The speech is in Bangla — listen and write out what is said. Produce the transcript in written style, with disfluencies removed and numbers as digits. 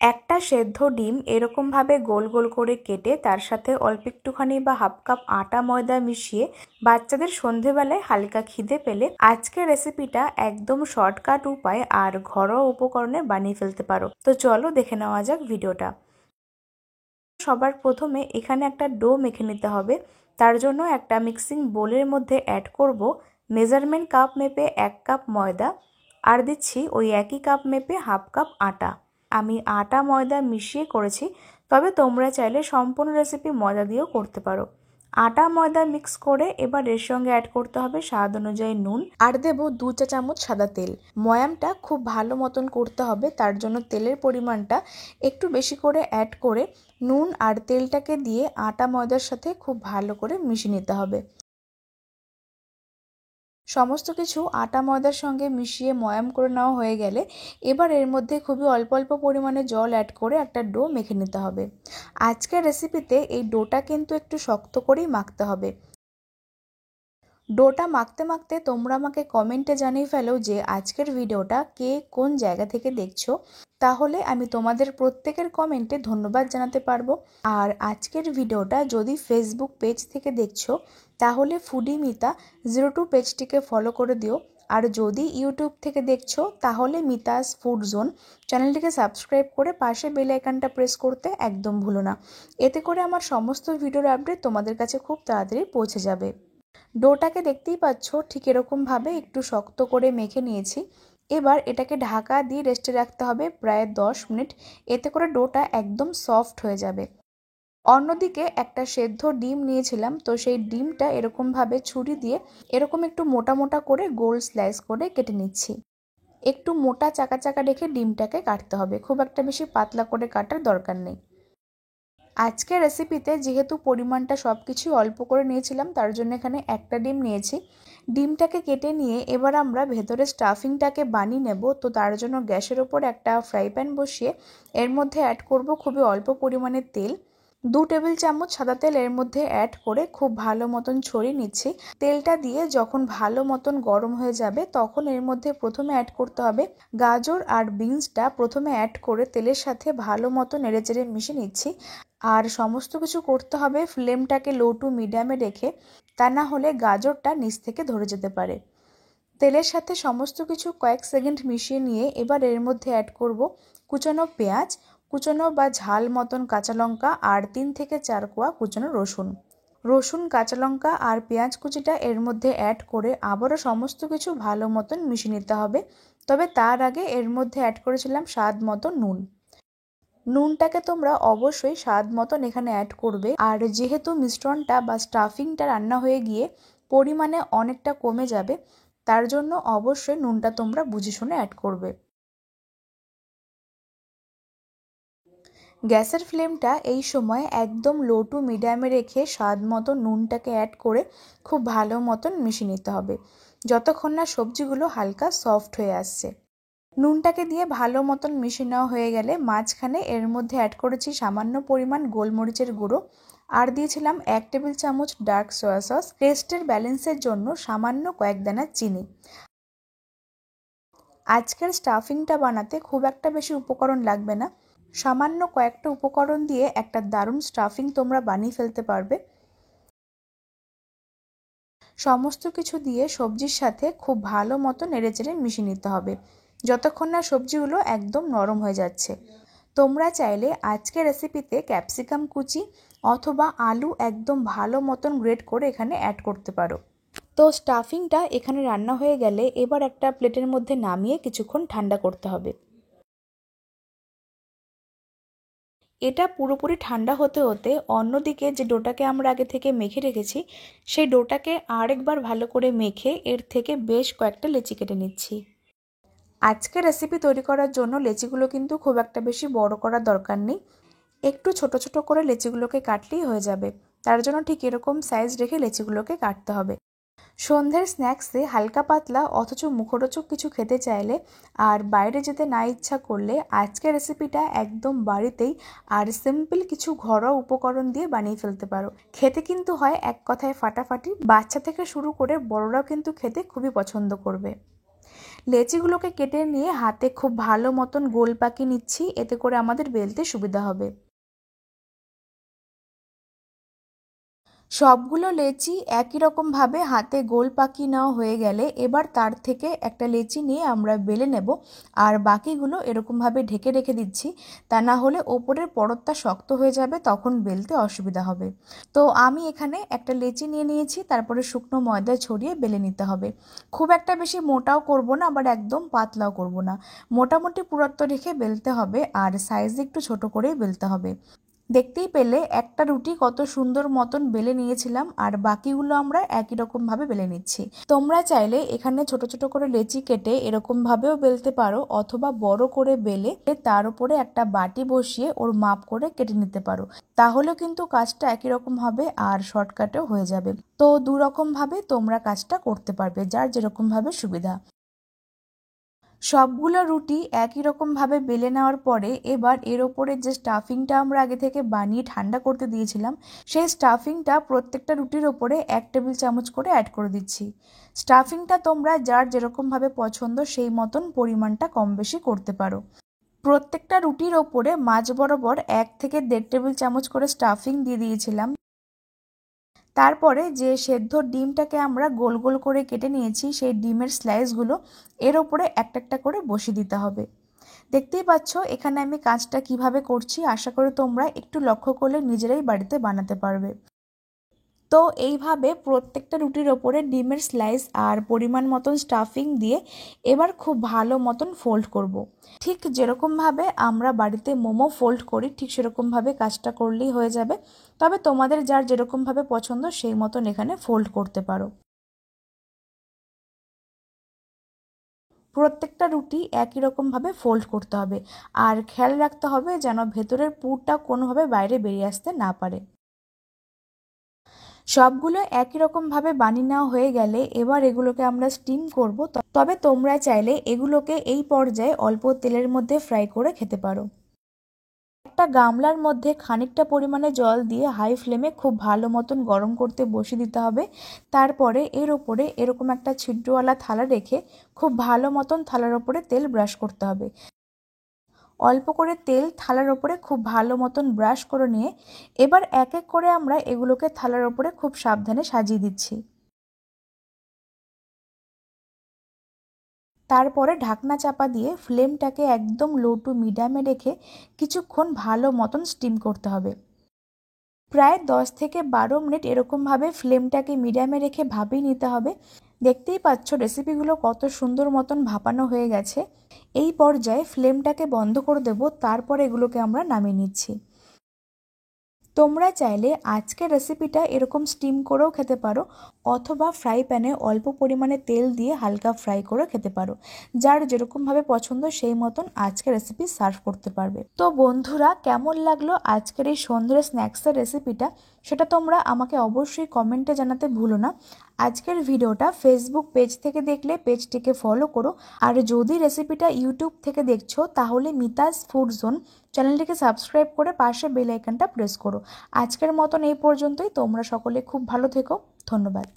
একটা সেদ্ধ ডিম এরকমভাবে গোল গোল করে কেটে তার সাথে অল্প একটুখানি বা হাফ কাপ আটা ময়দা মিশিয়ে বাচ্চাদের সন্ধেবেলায় হালকা খিদে পেলে আজকের রেসিপিটা একদম শর্টকাট উপায় আর ঘরোয়া উপকরণে বানিয়ে ফেলতে পারো। তো চলো দেখে নেওয়া যাক ভিডিওটা। সবার প্রথমে এখানে একটা ডো মেখে নিতে হবে। তার জন্য একটা মিক্সিং বোলের মধ্যে অ্যাড করব মেজারমেন্ট কাপ মেপে 1 কাপ ময়দা, আর দিচ্ছি ওই একই কাপ মেপে হাফ কাপ আটা। আমি আটা ময়দা মিশিয়ে করেছি, তবে তোমরা চাইলে সম্পূর্ণ রেসিপি ময়দা দিয়েও করতে পারো। আটা ময়দা মিক্স করে এবার এর সঙ্গে অ্যাড করতে হবে স্বাদ অনুযায়ী নুন, আর দেব 2 চা চামচ সাদা তেল। ময়ামটা খুব ভালো মতন করতে হবে, তার জন্য তেলের পরিমাণটা একটু বেশি করে অ্যাড করে নুন আর তেলটাকে দিয়ে আটা ময়দার সাথে খুব ভালো করে মিশিয়ে নিতে হবে। সমস্ত কিছু আটা ময়দার সঙ্গে মিশিয়ে ময়াম করে নেওয়া হয়ে গেলে এবার এর মধ্যে খুবই অল্প অল্প পরিমাণে জল অ্যাড করে একটা ডো মেখে নিতে হবে। আজকের রেসিপিতে এই ডোটা কিন্তু একটু শক্ত করেই মাখতে হবে। ডোটা মাখতে মাখতে তোমরা আমাকে কমেন্টে জানিয়ে ফেলো যে আজকের ভিডিওটা কে কোন জায়গা থেকে দেখছো, তাহলে আমি তোমাদের প্রত্যেকের কমেন্টে ধন্যবাদ জানাতে পারবো। আর আজকের ভিডিওটা যদি ফেসবুক পেজ থেকে দেখছো তাহলে ফুডি মিতা 02 পেজটিকে ফলো করে দিও, আর যদি ইউটিউব থেকে দেখছো তাহলে মিতাস ফুড জোন চ্যানেলটিকে সাবস্ক্রাইব করে পাশে বেল আইকনটা প্রেস করতে একদম ভুলো না। এতে করে আমার সমস্ত ভিডিওর আপডেট তোমাদের কাছে খুব তাড়াতাড়ি পৌঁছে যাবে। ডোটাকে দেখতেই পাচ্ছ ঠিক এরকমভাবে একটু শক্ত করে মেখে নিয়েছি। এবার এটাকে ঢাকা দিয়ে রেস্টে রাখতে হবে প্রায় 10 মিনিট, এতে করে ডোটা একদম সফট হয়ে যাবে। অন্যদিকে একটা সেদ্ধ ডিম নিয়েছিলাম, তো সেই ডিমটা এরকমভাবে ছুরি দিয়ে এরকম একটু মোটা মোটা করে গোল স্লাইস করে কেটে নিচ্ছি। একটু মোটা চাকা চাকা রেখে ডিমটাকে কাটতে হবে, খুব একটা বেশি পাতলা করে কাটার দরকার নেই। আজকের রেসিপিতে যেহেতু পরিমাণটা সব কিছু অল্প করে নিয়েছিলাম, তার জন্য এখানে একটা ডিম নিয়েছি। ডিমটাকে কেটে নিয়ে এবার আমরা ভেতরে স্টাফিংটাকে বানিয়ে নেব। তো তার জন্য গ্যাসের ওপর একটা ফ্রাই প্যান বসিয়ে এর মধ্যে অ্যাড করব খুবই অল্প পরিমাণে তেল। 2 টেবিল চামচ সাদা তেল এর মধ্যে অ্যাড করে খুব ভালো মতন ছড়িয়ে নিচ্ছি। তেলটা দিয়ে যখন ভালো মতন গরম হয়ে যাবে তখন এর মধ্যে প্রথমে অ্যাড করতে হবে গাজর আর বিনসটা। প্রথমে অ্যাড করে তেলের সাথে ভালো মতো নেড়েচেড়ে মিশিয়ে নিচ্ছি। আর সমস্ত কিছু করতে হবে ফ্লেমটাকে লো টু মিডিয়ামে রেখে, তা না হলে গাজরটা নিচ থেকে ধরে যেতে পারে। তেলের সাথে সমস্ত কিছু কয়েক সেকেন্ড মিশিয়ে নিয়ে এবার এর মধ্যে অ্যাড করব কুচানো পেঁয়াজ, কুচানো বা ঝাল মতন কাঁচা লঙ্কা আর 3 থেকে 4 কোয়া কুচানো রসুন, কাঁচা লঙ্কা আর পেঁয়াজ কুচিটা এর মধ্যে অ্যাড করে আবারও সমস্ত কিছু ভালো মতন মিশিয়ে নিতে হবে। তবে তার আগে এর মধ্যে অ্যাড করেছিলাম স্বাদ মতো নুন। নুনটাকে তোমরা অবশ্যই স্বাদ মতন এখানে অ্যাড করবে। আর যেহেতু মিশ্রণটা বা স্টাফিংটা রান্না হয়ে গিয়ে পরিমাণে অনেকটা কমে যাবে, তার জন্য অবশ্যই নুনটা তোমরা বুঝে শুনে অ্যাড করবে। গ্যাসের ফ্লেমটা এই সময় একদম লো টু মিডিয়ামে রেখে স্বাদ মতো নুনটাকে অ্যাড করে খুব ভালো মতন মিশিয়ে নিতে হবে যতক্ষণ না সবজিগুলো হালকা সফট হয়ে আসছে। নুনটাকে দিয়ে ভালো মতন মিশিয়ে নেওয়া হয়ে গেলে মাঝখানে এর মধ্যে অ্যাড করেছি সামান্য পরিমাণ গোলমরিচের গুঁড়ো, আর দিয়েছিলাম 1 টেবিল চামচ ডার্ক সয়া সস। টেস্টের ব্যালেন্সের জন্য সামান্য কয়েক দানা চিনি। আজকের স্টাফিংটা বানাতে খুব একটা বেশি উপকরণ লাগবে না, সামান্য কয়েকটা উপকরণ দিয়ে একটা দারুণ স্টাফিং তোমরা বানিয়ে ফেলতে পারবে। সমস্ত কিছু দিয়ে সবজির সাথে খুব ভালো মতো নেড়েচেড়ে মিশিয়ে নিতে হবে যতক্ষণ না সবজিগুলো একদম নরম হয়ে যাচ্ছে। তোমরা চাইলে আজকের রেসিপিতে ক্যাপসিকাম কুচি অথবা আলু একদম ভালো মতন গ্রেট করে এখানে অ্যাড করতে পারো। তো স্টাফিংটা এখানে রান্না হয়ে গেলে এবার একটা প্লেটের মধ্যে নামিয়ে কিছুক্ষণ ঠান্ডা করতে হবে। এটা পুরোপুরি ঠান্ডা হতে হতে অন্যদিকে যে ডোটাকে আমরা আগে থেকে মেখে রেখেছি সেই ডোটাকে আরেকবার ভালো করে মেখে এর থেকে বেশ কয়েকটা লেচি কেটে নিচ্ছি। আজকে রেসিপি তৈরি করার জন্য লেচিগুলো কিন্তু খুব একটা বেশি বড় করার দরকার নেই, একটু ছোট ছোট করে লেচিগুলোকে কাটলেই হয়ে যাবে। তার জন্য ঠিক এরকম সাইজ রেখে লেচিগুলোকে কাটতে হবে। সন্ধ্যের স্ন্যাক্সে হালকা পাতলা অথচ মুখরোচক কিছু খেতে চাইলে আর বাইরে যেতে না ইচ্ছা করলে আজকের রেসিপিটা একদম বাড়িতেই আর সিম্পল কিছু ঘরোয়া উপকরণ দিয়ে বানিয়ে ফেলতে পারো। খেতে কিন্তু হয় এক কথায় ফাটাফাটি, বাচ্চা থেকে শুরু করে বড়রাও কিন্তু খেতে খুবই পছন্দ করবে। লেচিগুলোকে কেটে নিয়ে হাতে খুব ভালো মতন গোল পাকিয়ে নিচ্ছি, এতে করে আমাদের বেলতে সুবিধা হবে। সবগুলো লেচি একই রকমভাবে হাতে গোল পাকিয়ে নেওয়া হয়ে গেলে এবার তার থেকে একটা লেচি নিয়ে আমরা বেলে নেব, আর বাকিগুলো এরকমভাবে ঢেকে রেখে দিচ্ছি, তা না হলে ওপরের পরতটা শক্ত হয়ে যাবে, তখন বেলতে অসুবিধা হবে। তো আমি এখানে একটা লেচি নিয়ে নিয়েছি, তারপরে শুকনো ময়দা ছড়িয়ে বেলে নিতে হবে। খুব একটা বেশি মোটাও করব না, আবার একদম পাতলাও করব না, মোটামুটি পুরুত্ব রেখে বেলতে হবে, আর সাইজ একটু ছোট করেই বেলতে হবে। দেখতেই পেলে একটা রুটি কত সুন্দর মতন বেলে নিয়েছিলাম, আর বাকিগুলো আমরা একই রকম ভাবে বেলে নিচ্ছি। তোমরা চাইলে এখানে ছোট ছোট করে লেচি কেটে এরকম ভাবেও বেলতে পারো, অথবা বড় করে বেলে তার উপরে একটা বাটি বসিয়ে ওর মাপ করে কেটে নিতে পারো, তাহলেও কিন্তু কাজটা একই রকম হবে আর শর্টকাটেও হয়ে যাবে। তো দু রকম ভাবে তোমরা কাজটা করতে পারবে, যার যেরকম ভাবে সুবিধা। সবগুলো রুটি একই রকমভাবে বেলে নেওয়ার পরে এবার এর ওপরে যে স্টাফিংটা আমরা আগে থেকে বানিয়ে ঠান্ডা করতে দিয়েছিলাম, সেই স্টাফিংটা প্রত্যেকটা রুটির ওপরে 1 টেবিল চামচ করে অ্যাড করে দিচ্ছি। স্টাফিংটা তোমরা যার যেরকমভাবে পছন্দ সেই মতন পরিমাণটা কম বেশি করতে পারো। প্রত্যেকটা রুটির ওপরে মাঝ বরাবর 1 থেকে 1.5 টেবিল চামচ করে স্টাফিং দিয়ে দিয়েছিলাম। তারপরে যে সেদ্ধ ডিমটাকে আমরা গোল গোল করে কেটে নিয়েছি, সেই ডিমের স্লাইসগুলো এর ওপরে একটা একটা করে বসিয়ে দিতে হবে। দেখতেই পাচ্ছ এখানে আমি কাজটা কিভাবে করছি, আশা করি তোমরা একটু লক্ষ্য করলে নিজেরাই বাড়িতে বানাতে পারবে। তো এইভাবে প্রত্যেকটা রুটির ওপরে ডিমের স্লাইস আর পরিমাণ মতন স্টাফিং দিয়ে এবার খুব ভালো মতন ফোল্ড করব। ঠিক যেরকমভাবে আমরা বাড়িতে মোমো ফোল্ড করি ঠিক সেরকমভাবে কাজটা করলেই হয়ে যাবে, তবে তোমাদের যার যেরকমভাবে পছন্দ সেই মতন এখানে ফোল্ড করতে পারো। প্রত্যেকটা রুটি একই রকমভাবে ফোল্ড করতে হবে, আর খেয়াল রাখতে হবে যেন ভেতরের পুরটা কোনোভাবে বাইরে বেরিয়ে আসতে না পারে। সবগুলো একই রকমভাবে বানিয়ে নেওয়া হয়ে গেলে এবার এগুলোকে আমরা স্টিম করব, তবে তোমরা চাইলে এগুলোকে এই পর্যায়ে অল্প তেলের মধ্যে ফ্রাই করে খেতে পারো। একটা গামলার মধ্যে খানিকটা পরিমাণে জল দিয়ে হাই ফ্লেমে খুব ভালো মতন গরম করতে বসিয়ে দিতে হবে। তারপরে এর ওপরে এরকম একটা ছিদ্রওয়ালা থালা রেখে খুব ভালো মতন থালার ওপরে তেল ব্রাশ করতে হবে। অল্প করে তেল থালার ওপরে খুব ভালো মতন ব্রাশ করে নিয়ে এবার এক এক করে আমরা এগুলোকে থালার ওপরে খুব সাবধানে সাজিয়ে দিচ্ছি। তারপরে ঢাকনা চাপা দিয়ে ফ্লেমটাকে একদম লো টু মিডিয়ামে রেখে কিছুক্ষণ ভালো মতন স্টিম করতে হবে। প্রায় 10 থেকে 12 মিনিট এরকমভাবে ফ্লেমটাকে মিডিয়ামে রেখে ভাপিয়ে নিতে হবে। দেখতেই পাচ্ছ রেসিপিগুলো কত সুন্দর মতন ভাপানো হয়ে গেছে। এই পর্যায়ে ফ্লেমটাকে বন্ধ করে দেব, তারপর এগুলোকে আমরা নামিয়ে নিচ্ছি। তোমরা চাইলে আজকের রেসিপিটা এরকম স্টিম করেও খেতে পারো, অথবা ফ্রাই প্যানে অল্প পরিমাণে তেল দিয়ে হালকা ফ্রাই করে খেতে পারো, যার যেরকমভাবে পছন্দ সেই মতন আজকের রেসিপি সার্ভ করতে পারবে। তো বন্ধুরা, কেমন লাগলো আজকের এই সন্ধ্যের স্ন্যাক্সের রেসিপিটা, সেটা তোমরা আমাকে অবশ্যই কমেন্টে জানাতে ভুলো না। আজকের ভিডিওটা ফেসবুক পেজ থেকে দেখলে পেজটিকে ফলো করো, আর যদি রেসিপিটা ইউটিউব থেকে দেখছো তাহলে মিতাস ফুড জোন চ্যানেলটিকে সাবস্ক্রাইব করে পাশে বেল আইকনটা প্রেস করো। আজকের মতন এই পর্যন্তই। তোমরা সকলে খুব ভালো থেকো। ধন্যবাদ।